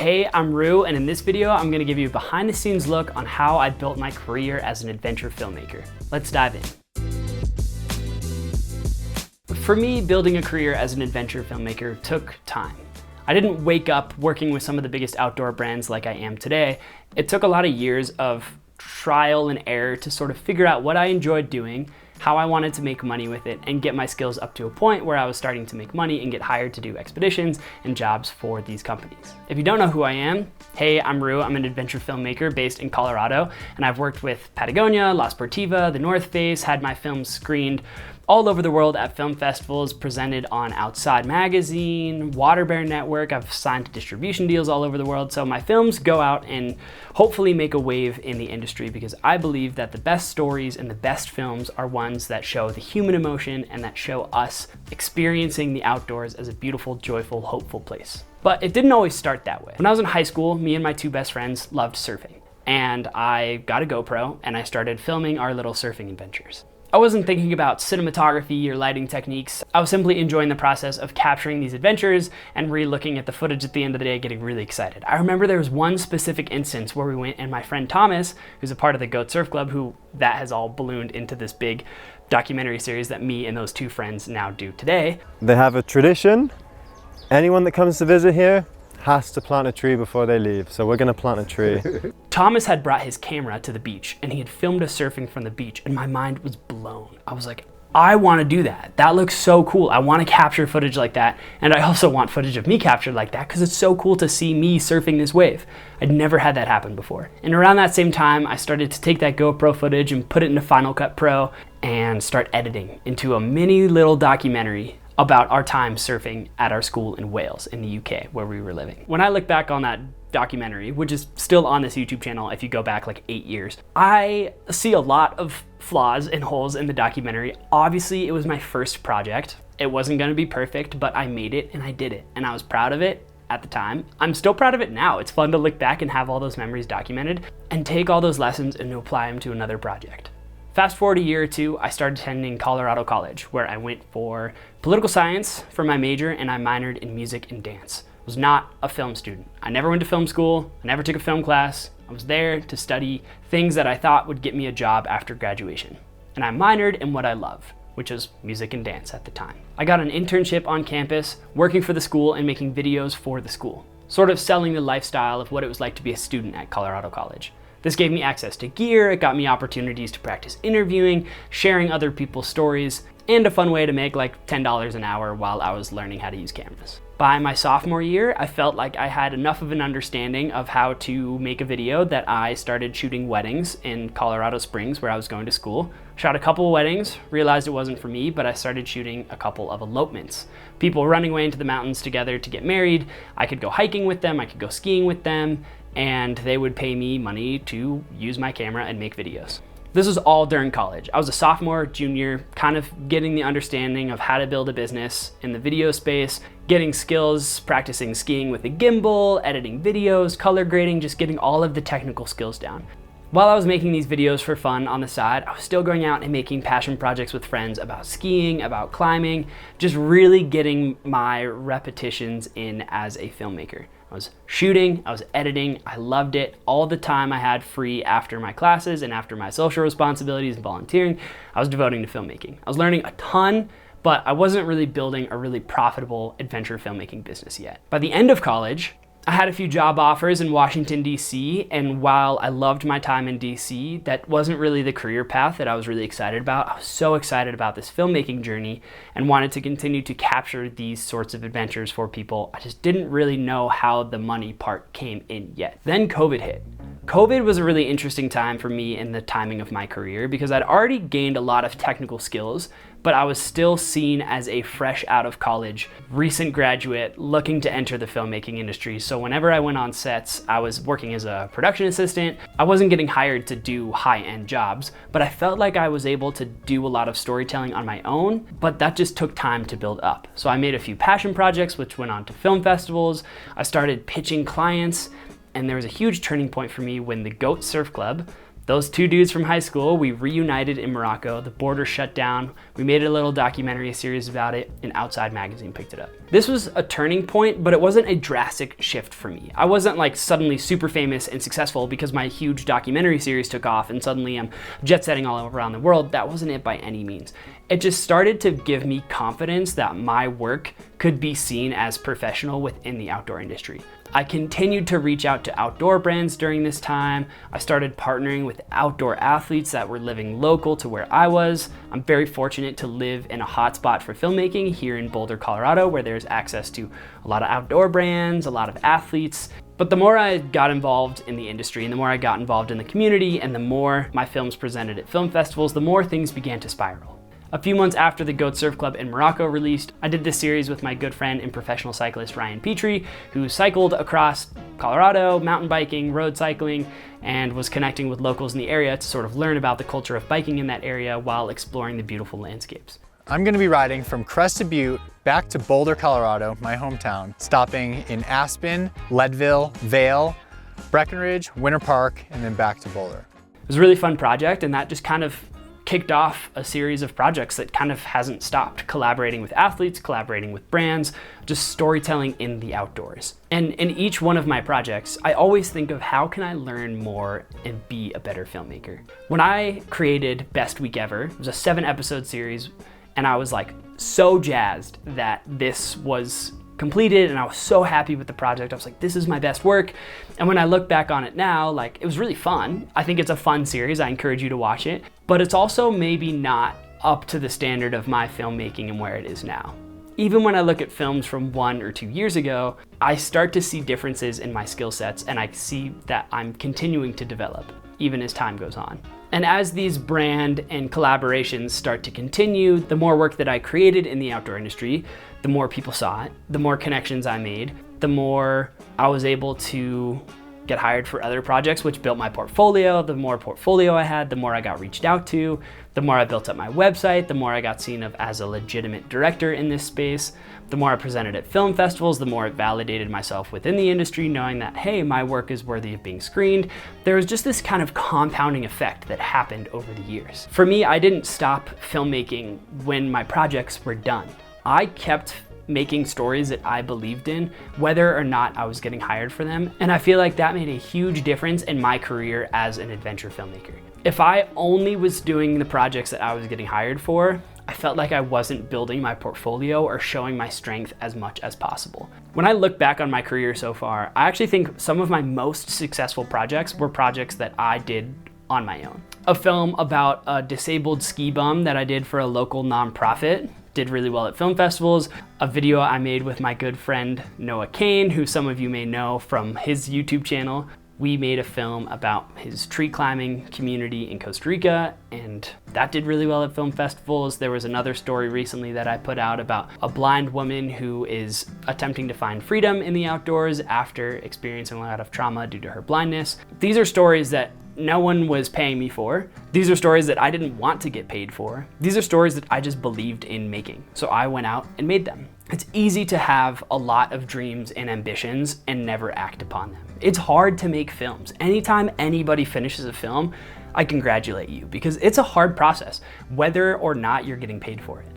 Hey, I'm Rue, and in this video, I'm gonna give you a behind the scenes look on how I built my career as an adventure filmmaker. Let's dive in. For me, building a career as an adventure filmmaker took time. I didn't wake up working with some of the biggest outdoor brands like I am today. It took a lot of years of trial and error to sort of figure out what I enjoyed doing, how I wanted to make money with it, and get my skills up to a point where I was starting to make money and get hired to do expeditions and jobs for these companies. If you don't know who I am, hey, I'm Rue. I'm an adventure filmmaker based in Colorado, and I've worked with Patagonia, La Sportiva, The North Face, had my films screened all over the world at film festivals, presented on Outside Magazine, Waterbear Network. I've signed distribution deals all over the world. So my films go out and hopefully make a wave in the industry, because I believe that the best stories and the best films are ones that show the human emotion and that show us experiencing the outdoors as a beautiful, joyful, hopeful place. But it didn't always start that way. When I was in high school, me and my two best friends loved surfing. And I got a GoPro and I started filming our little surfing adventures. I wasn't thinking about cinematography or lighting techniques. I was simply enjoying the process of capturing these adventures and re-looking at the footage at the end of the day, getting really excited. I remember there was one specific instance where we went, and my friend Thomas, who's a part of the Goat Surf Club, who that has all ballooned into this big documentary series that me and those two friends now do today. They have a tradition. Anyone that comes to visit here has to plant a tree before they leave, so we're gonna plant a tree. Thomas had brought his camera to the beach and he had filmed us surfing from the beach, and my mind was blown. I was like, I wanna do that. That looks so cool. I wanna capture footage like that, and I also want footage of me captured like that because it's so cool to see me surfing this wave. I'd never had that happen before. And around that same time, I started to take that GoPro footage and put it into Final Cut Pro and start editing into a mini little documentary about our time surfing at our school in Wales in the UK, where we were living. When I look back on that documentary, which is still on this YouTube channel if you go back like 8 years, I see a lot of flaws and holes in the documentary. Obviously, it was my first project. It wasn't gonna be perfect, but I made it and I did it, and I was proud of it at the time. I'm still proud of it now. It's fun to look back and have all those memories documented and take all those lessons and apply them to another project. Fast forward a year or two, I started attending Colorado College, where I went for political science for my major, and I minored in music and dance. I was not a film student. I never went to film school. I never took a film class. I was there to study things that I thought would get me a job after graduation. And I minored in what I love, which is music and dance at the time. I got an internship on campus, working for the school and making videos for the school, sort of selling the lifestyle of what it was like to be a student at Colorado College. This gave me access to gear, it got me opportunities to practice interviewing, sharing other people's stories, and a fun way to make like $10 an hour while I was learning how to use cameras. By my sophomore year, I felt like I had enough of an understanding of how to make a video that I started shooting weddings in Colorado Springs, where I was going to school. Shot a couple of weddings, realized it wasn't for me, but I started shooting a couple of elopements. People running away into the mountains together to get married. I could go hiking with them, I could go skiing with them, and they would pay me money to use my camera and make videos. This was all during college. I was a sophomore, junior, kind of getting the understanding of how to build a business in the video space, getting skills, practicing skiing with a gimbal, editing videos, color grading, just getting all of the technical skills down. While I was making these videos for fun on the side, I was still going out and making passion projects with friends about skiing, about climbing, just really getting my repetitions in as a filmmaker. I was shooting, I was editing, I loved it. All the time I had free after my classes and after my social responsibilities and volunteering, I was devoting to filmmaking. I was learning a ton, but I wasn't really building a really profitable adventure filmmaking business yet. By the end of college, I had a few job offers in Washington, D.C., and while I loved my time in D.C., that wasn't really the career path that I was really excited about. I was so excited about this filmmaking journey and wanted to continue to capture these sorts of adventures for people. I just didn't really know how the money part came in yet. Then COVID hit. COVID was a really interesting time for me in the timing of my career, because I'd already gained a lot of technical skills, but I was still seen as a fresh out of college, recent graduate looking to enter the filmmaking industry. So whenever I went on sets, I was working as a production assistant. I wasn't getting hired to do high-end jobs, but I felt like I was able to do a lot of storytelling on my own, but that just took time to build up. So I made a few passion projects, which went on to film festivals. I started pitching clients, and there was a huge turning point for me when the Goat Surf Club Those two dudes from high school, we reunited in Morocco. The border shut down. We made a little documentary series about it, and Outside Magazine picked it up. This was a turning point, but it wasn't a drastic shift for me. I wasn't like suddenly super famous and successful because my huge documentary series took off and suddenly I'm jet setting all around the world. That wasn't it by any means. It just started to give me confidence that my work could be seen as professional within the outdoor industry. I continued to reach out to outdoor brands during this time. I started partnering with outdoor athletes that were living local to where I was. I'm very fortunate to live in a hotspot for filmmaking here in Boulder, Colorado, where there's access to a lot of outdoor brands, a lot of athletes. But the more I got involved in the industry and the more I got involved in the community and the more my films presented at film festivals, the more things began to spiral. A few months after the Goat Surf Club in Morocco released, I did this series with my good friend and professional cyclist Ryan Petrie, who cycled across Colorado, mountain biking, road cycling, and was connecting with locals in the area to sort of learn about the culture of biking in that area while exploring the beautiful landscapes. I'm gonna be riding from Crested Butte back to Boulder, Colorado, my hometown, stopping in Aspen, Leadville, Vail, Breckenridge, Winter Park, and then back to Boulder. It was a really fun project, and that just kind of kicked off a series of projects that kind of hasn't stopped, collaborating with athletes, collaborating with brands, just storytelling in the outdoors. And in each one of my projects, I always think of how can I learn more and be a better filmmaker. When I created Best Week Ever, it was a 7-episode series, and I was like so jazzed that this was completed and I was so happy with the project. I was like, this is my best work. And when I look back on it now, like it was really fun. I think it's a fun series. I encourage you to watch it, but it's also maybe not up to the standard of my filmmaking and where it is now. Even when I look at films from 1 or 2 years ago, I start to see differences in my skill sets and I see that I'm continuing to develop even as time goes on. And as these brand and collaborations start to continue, the more work that I created in the outdoor industry, the more people saw it, the more connections I made, the more I was able to get hired for other projects, which built my portfolio. The more portfolio I had, the more I got reached out to, the more I built up my website, the more I got seen of as a legitimate director in this space. The more I presented at film festivals, the more it validated myself within the industry, knowing that, hey, my work is worthy of being screened. There was just this kind of compounding effect that happened over the years. For me, I didn't stop filmmaking when my projects were done. I kept making stories that I believed in, whether or not I was getting hired for them. And I feel like that made a huge difference in my career as an adventure filmmaker. If I only was doing the projects that I was getting hired for, I felt like I wasn't building my portfolio or showing my strength as much as possible. When I look back on my career so far, I actually think some of my most successful projects were projects that I did on my own. A film about a disabled ski bum that I did for a local nonprofit did really well at film festivals. A video I made with my good friend Noah Kane, who some of you may know from his YouTube channel. We made a film about his tree climbing community in Costa Rica, and that did really well at film festivals. There was another story recently that I put out about a blind woman who is attempting to find freedom in the outdoors after experiencing a lot of trauma due to her blindness. These are stories that no one was paying me for. These are stories that I didn't want to get paid for. These are stories that I just believed in making. So I went out and made them. It's easy to have a lot of dreams and ambitions and never act upon them. It's hard to make films. Anytime anybody finishes a film, I congratulate you because it's a hard process, whether or not you're getting paid for it.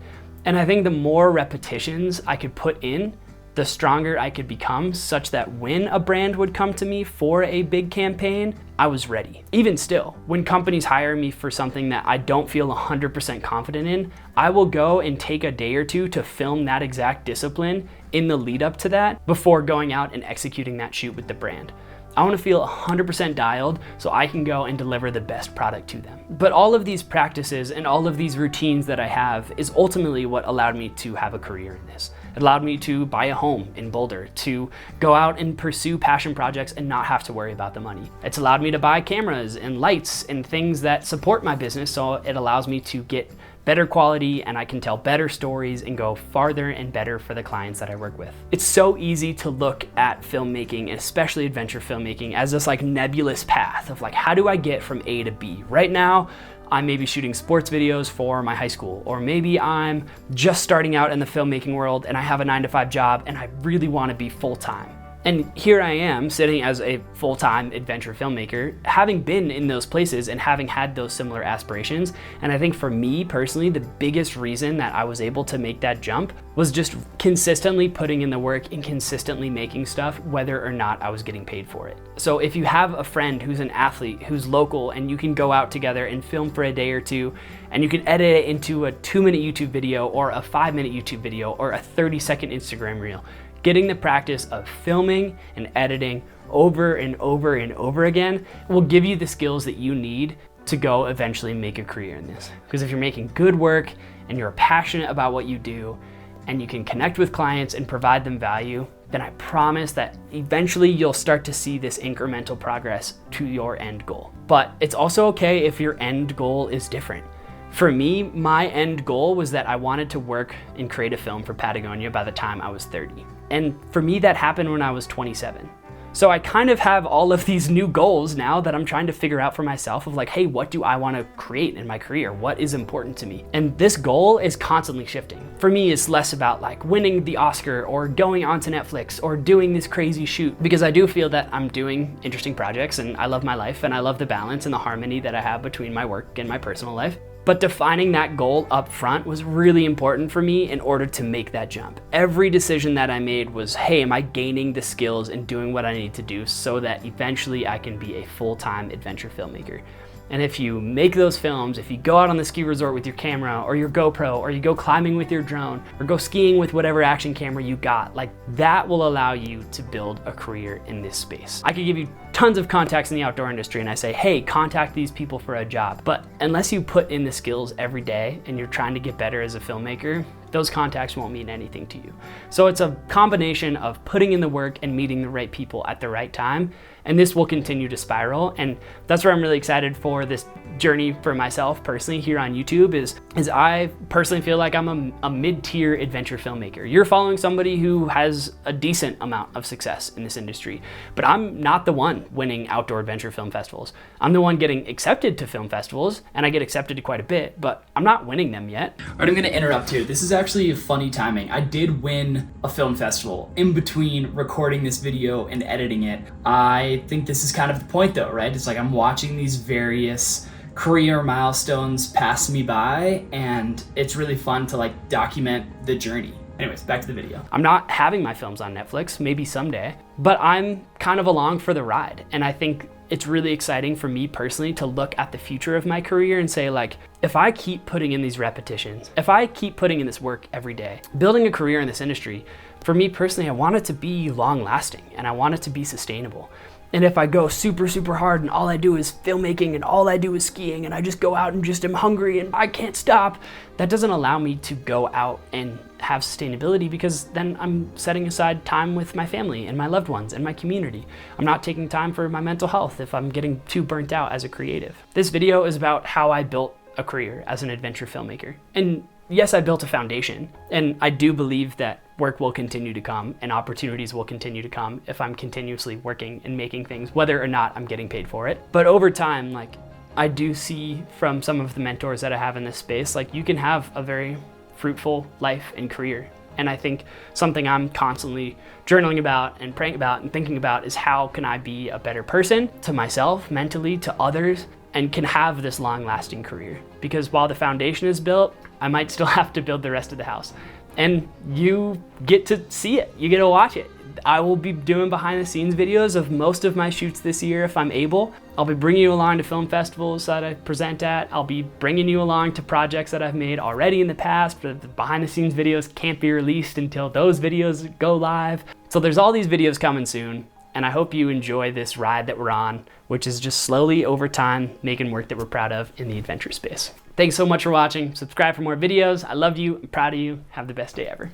And I think the more repetitions I could put in, the stronger I could become, such that when a brand would come to me for a big campaign, I was ready. Even still, when companies hire me for something that I don't feel 100% confident in, I will go and take a day or two to film that exact discipline in the lead up to that before going out and executing that shoot with the brand. I want to feel 100% dialed so I can go and deliver the best product to them. But all of these practices and all of these routines that I have is ultimately what allowed me to have a career in this. It allowed me to buy a home in Boulder, to go out and pursue passion projects and not have to worry about the money. It's allowed me to buy cameras and lights and things that support my business, so it allows me to get better quality and I can tell better stories and go farther and better for the clients that I work with. It's so easy to look at filmmaking, especially adventure filmmaking, as this like nebulous path of like, how do I get from A to B? Right now, I'm maybe shooting sports videos for my high school, or maybe I'm just starting out in the filmmaking world and I have a 9-to-5 job and I really want to be full-time. And here I am sitting as a full-time adventure filmmaker, having been in those places and having had those similar aspirations. And I think for me personally, the biggest reason that I was able to make that jump was just consistently putting in the work and consistently making stuff, whether or not I was getting paid for it. So if you have a friend who's an athlete, who's local, and you can go out together and film for a day or two, and you can edit it into a 2-minute YouTube video or a 5-minute YouTube video or a 30-second Instagram reel, getting the practice of filming and editing over and over and over again will give you the skills that you need to go eventually make a career in this. Because if you're making good work and you're passionate about what you do and you can connect with clients and provide them value, then I promise that eventually you'll start to see this incremental progress to your end goal. But it's also okay if your end goal is different. For me, my end goal was that I wanted to work in creative film for Patagonia by the time I was 30. And for me, that happened when I was 27. So I kind of have all of these new goals now that I'm trying to figure out for myself of like, hey, what do I want to create in my career? What is important to me? And this goal is constantly shifting. For me, it's less about like winning the Oscar or going onto Netflix or doing this crazy shoot, because I do feel that I'm doing interesting projects and I love my life and I love the balance and the harmony that I have between my work and my personal life. But defining that goal up front was really important for me in order to make that jump. Every decision that I made was, hey, am I gaining the skills and doing what I need to do so that eventually I can be a full-time adventure filmmaker? And if you make those films, if you go out on the ski resort with your camera or your GoPro, or you go climbing with your drone, or go skiing with whatever action camera you got, like that will allow you to build a career in this space. I could give you tons of contacts in the outdoor industry and I say, hey, contact these people for a job. But unless you put in the skills every day and you're trying to get better as a filmmaker, those contacts won't mean anything to you. So it's a combination of putting in the work and meeting the right people at the right time. And this will continue to spiral. And that's where I'm really excited for this journey for myself personally here on YouTube is I personally feel like I'm a mid-tier adventure filmmaker. You're following somebody who has a decent amount of success in this industry, but I'm not the one winning outdoor adventure film festivals. I'm the one getting accepted to film festivals, and I get accepted to quite a bit, but I'm not winning them yet. All right, I'm gonna interrupt here. This is actually funny timing. I did win a film festival in between recording this video and editing it. I think this is kind of the point though, right? It's like I'm watching these various career milestones pass me by, and it's really fun to like document the journey. Anyways, back to the video. I'm not having my films on Netflix, maybe someday, but I'm kind of along for the ride. And I think it's really exciting for me personally to look at the future of my career and say like, if I keep putting in these repetitions, if I keep putting in this work every day, building a career in this industry, for me personally, I want it to be long lasting and I want it to be sustainable. And if I go super, super hard and all I do is filmmaking and all I do is skiing and I just go out and just am hungry and I can't stop, that doesn't allow me to go out and have sustainability, because then I'm setting aside time with my family and my loved ones and my community. I'm not taking time for my mental health if I'm getting too burnt out as a creative. This video is about how I built a career as an adventure filmmaker. And yes, I built a foundation, and I do believe that work will continue to come and opportunities will continue to come if I'm continuously working and making things, whether or not I'm getting paid for it. But over time, like I do see from some of the mentors that I have in this space, like you can have a very fruitful life and career. And I think something I'm constantly journaling about and praying about and thinking about is how can I be a better person to myself, mentally, to others, and can have this long-lasting career. Because while the foundation is built, I might still have to build the rest of the house. And you get to see it, you get to watch it. I will be doing behind the scenes videos of most of my shoots this year if I'm able. I'll be bringing you along to film festivals that I present at. I'll be bringing you along to projects that I've made already in the past, but the behind the scenes videos can't be released until those videos go live. So there's all these videos coming soon, and I hope you enjoy this ride that we're on, which is just slowly over time making work that we're proud of in the adventure space. Thanks so much for watching. Subscribe for more videos. I love you. I'm proud of you. Have the best day ever.